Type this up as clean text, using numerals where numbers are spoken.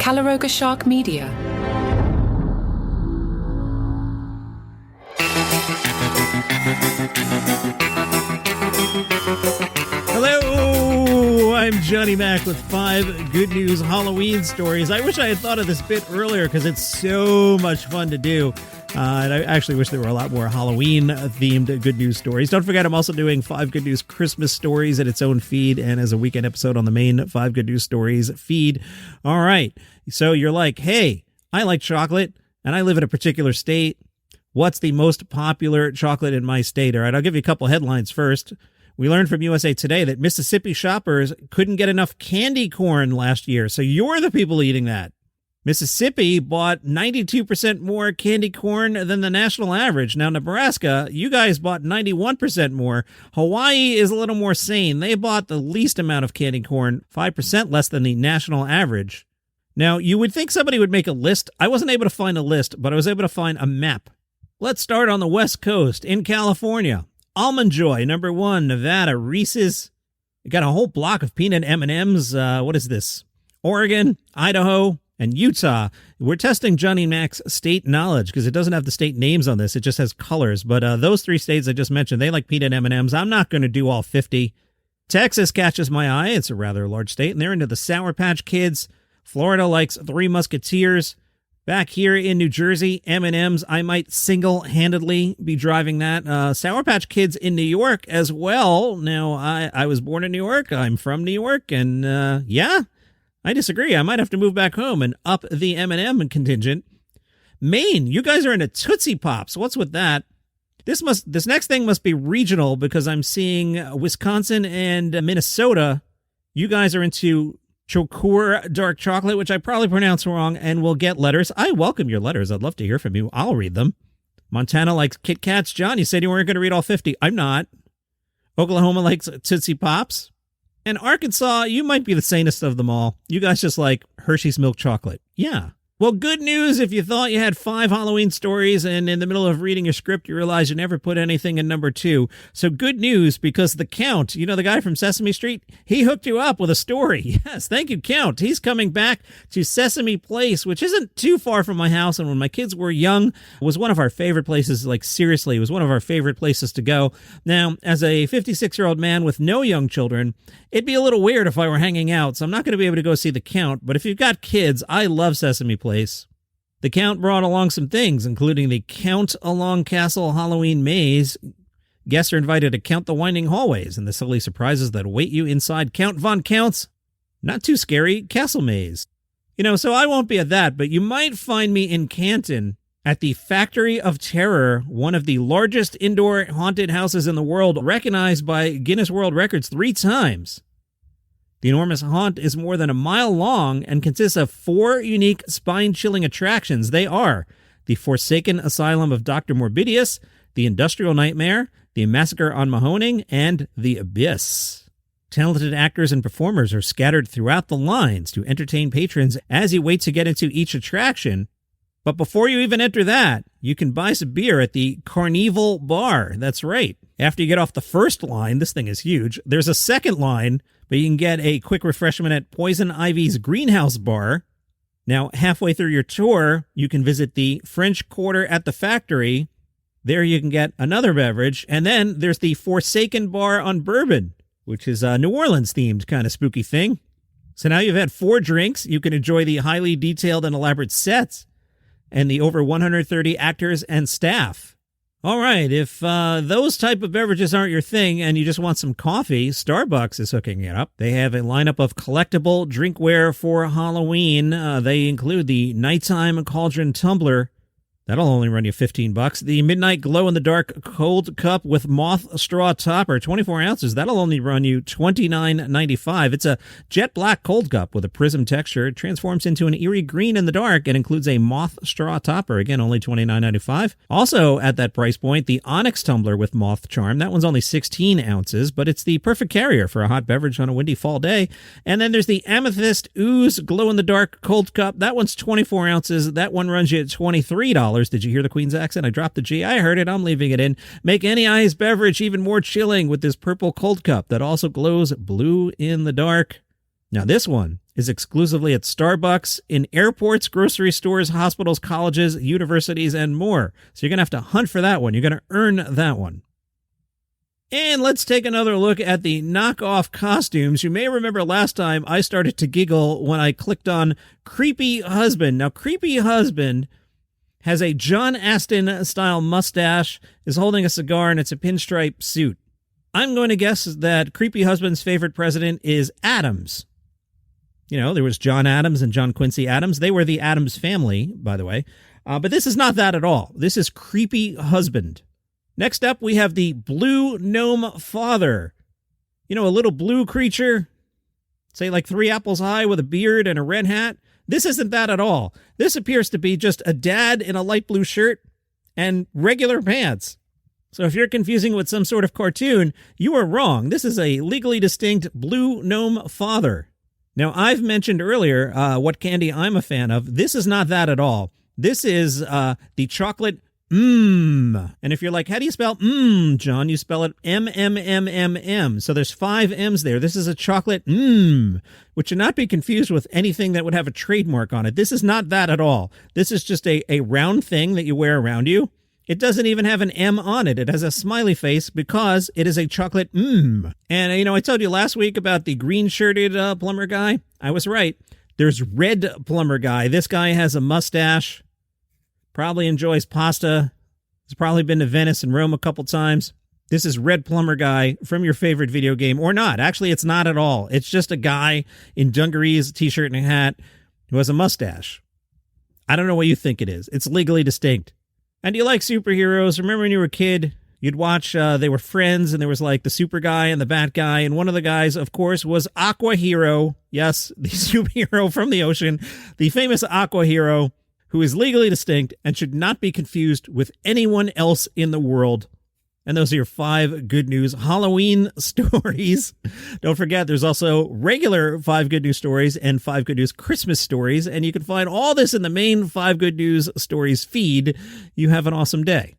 Caloroga Shark Media. Hello, I'm Johnny Mack with 5 good news Halloween stories. I wish I had thought of this bit earlier because it's so much fun to do. And I actually wish there were a lot more Halloween-themed good news stories. Don't forget, I'm also doing 5 good news Christmas stories at its own feed and as a weekend episode on the main 5 good news stories feed. All right, so you're like, hey, I like chocolate, and I live in a particular state. What's the most popular chocolate in my state? All right, I'll give you a couple headlines first. We learned from USA Today that Mississippi shoppers couldn't get enough candy corn last year, so you're the people eating that. Mississippi bought 92% more candy corn than the national average. Now, Nebraska, you guys bought 91% more. Hawaii is a little more sane. They bought the least amount of candy corn, 5% less than the national average. Now, you would think somebody would make a list. I wasn't able to find a list, but I was able to find a map. Let's start on the West Coast in California. Almond Joy, number 1. Nevada, Reese's. You got a whole block of peanut M&Ms. What is this? Oregon, Idaho, and Utah. We're testing Johnny Mack's state knowledge because it doesn't have the state names on this. It just has colors. But those 3 states I just mentioned, they like peanut M&Ms. I'm not going to do all 50. Texas catches my eye. It's a rather large state, and they're into the Sour Patch Kids. Florida likes Three Musketeers. Back here in New Jersey, M&Ms, I might single-handedly be driving that. Sour Patch Kids in New York as well. Now, I was born in New York. I'm from New York, and yeah, I disagree. I might have to move back home and up the M&M contingent. Maine, you guys are into Tootsie Pops. What's with that? This next thing must be regional because I'm seeing Wisconsin and Minnesota. You guys are into Chokur dark chocolate, which I probably pronounced wrong, and will get letters. I welcome your letters. I'd love to hear from you. I'll read them. Montana likes Kit Kats. John, you said you weren't going to read all 50. I'm not. Oklahoma likes Tootsie Pops. And Arkansas, you might be the sanest of them all. You guys just like Hershey's milk chocolate. Yeah. Well, good news if you thought you had 5 Halloween stories and in the middle of reading your script, you realize you never put anything in number 2. So good news because the Count, you know the guy from Sesame Street, he hooked you up with a story. Yes, thank you, Count. He's coming back to Sesame Place, which isn't too far from my house. And when my kids were young, was one of our favorite places. Like seriously, it was one of our favorite places to go. Now, as a 56-year-old man with no young children, it'd be a little weird if I were hanging out. So I'm not going to be able to go see the Count. But if you've got kids, I love Sesame Place. The Count brought along some things, including the Count Along Castle Halloween Maze. Guests are invited to count the winding hallways and the silly surprises that await you inside Count Von Count's not too scary castle maze. So I won't be at that, but you might find me in Canton at the Factory of Terror, one of the largest indoor haunted houses in the world, recognized by Guinness World Records 3 times. The enormous haunt is more than a mile long and consists of 4 unique spine-chilling attractions. They are the Forsaken Asylum of Dr. Morbidius, the Industrial Nightmare, the Massacre on Mahoning, and the Abyss. Talented actors and performers are scattered throughout the lines to entertain patrons as you wait to get into each attraction. But before you even enter that, you can buy some beer at the Carnival Bar. That's right. After you get off the first line, this thing is huge, there's a second line, but you can get a quick refreshment at Poison Ivy's Greenhouse Bar. Now, halfway through your tour, you can visit the French Quarter at the Factory. There you can get another beverage. And then there's the Forsaken Bar on Bourbon, which is a New Orleans-themed kind of spooky thing. So now you've had 4 drinks. You can enjoy the highly detailed and elaborate sets and the over 130 actors and staff. All right, if those type of beverages aren't your thing and you just want some coffee, Starbucks is hooking it up. They have a lineup of collectible drinkware for Halloween. They include the Nighttime Cauldron Tumbler. That'll only run you $15. The Midnight Glow-in-the-Dark Cold Cup with Moth Straw Topper, 24 ounces. That'll only run you $29.95. It's a jet black cold cup with a prism texture. It transforms into an eerie green in the dark and includes a Moth Straw Topper. Again, only $29.95. Also at that price point, the Onyx Tumbler with Moth Charm. That one's only 16 ounces, but it's the perfect carrier for a hot beverage on a windy fall day. And then there's the Amethyst Ooze Glow-in-the-Dark Cold Cup. That one's 24 ounces. That one runs you at $23. Did you hear the Queen's accent? I dropped the G. I heard it. I'm leaving it in. Make any ice beverage even more chilling with this purple cold cup that also glows blue in the dark. Now this one is exclusively at Starbucks, in airports, grocery stores, hospitals, colleges, universities, and more. So you're going to have to hunt for that one. You're going to earn that one. And let's take another look at the knockoff costumes. You may remember last time I started to giggle when I clicked on Creepy Husband. Now, Creepy Husband has a John Aston-style mustache, is holding a cigar, and it's a pinstripe suit. I'm going to guess that Creepy Husband's favorite president is Adams. You know, there was John Adams and John Quincy Adams. They were the Adams family, by the way. But this is not that at all. This is Creepy Husband. Next up, we have the Blue Gnome Father. You know, a little blue creature, say like 3 apples high with a beard and a red hat. This isn't that at all. This appears to be just a dad in a light blue shirt and regular pants. So if you're confusing with some sort of cartoon, you are wrong. This is a legally distinct Blue Gnome Father. Now, I've mentioned earlier what candy I'm a fan of. This is not that at all. This is the chocolate mmm. And if you're like, how do you spell mmm, John? You spell it M-M-M-M-M. So there's 5 M's there. This is a chocolate mmm, which should not be confused with anything that would have a trademark on it. This is not that at all. This is just a round thing that you wear around you. It doesn't even have an M on it. It has a smiley face because it is a chocolate mmm. And, you know, I told you last week about the green-shirted plumber guy. I was right. There's red plumber guy. This guy has a mustache. Probably enjoys pasta. Has probably been to Venice and Rome a couple times. This is Red Plumber Guy from your favorite video game, or not. Actually, it's not at all. It's just a guy in dungarees, a t-shirt, and a hat who has a mustache. I don't know what you think it is. It's legally distinct. And do you like superheroes? Remember when you were a kid, you'd watch, they were friends, and there was like the super guy and the bat guy, and one of the guys, of course, was Aqua Hero. Yes, the superhero from the ocean, the famous Aqua Hero, who is legally distinct and should not be confused with anyone else in the world. And those are your 5 good news Halloween stories. Don't forget, there's also regular 5 good news stories and 5 good news Christmas stories. And you can find all this in the main 5 good news stories feed. You have an awesome day.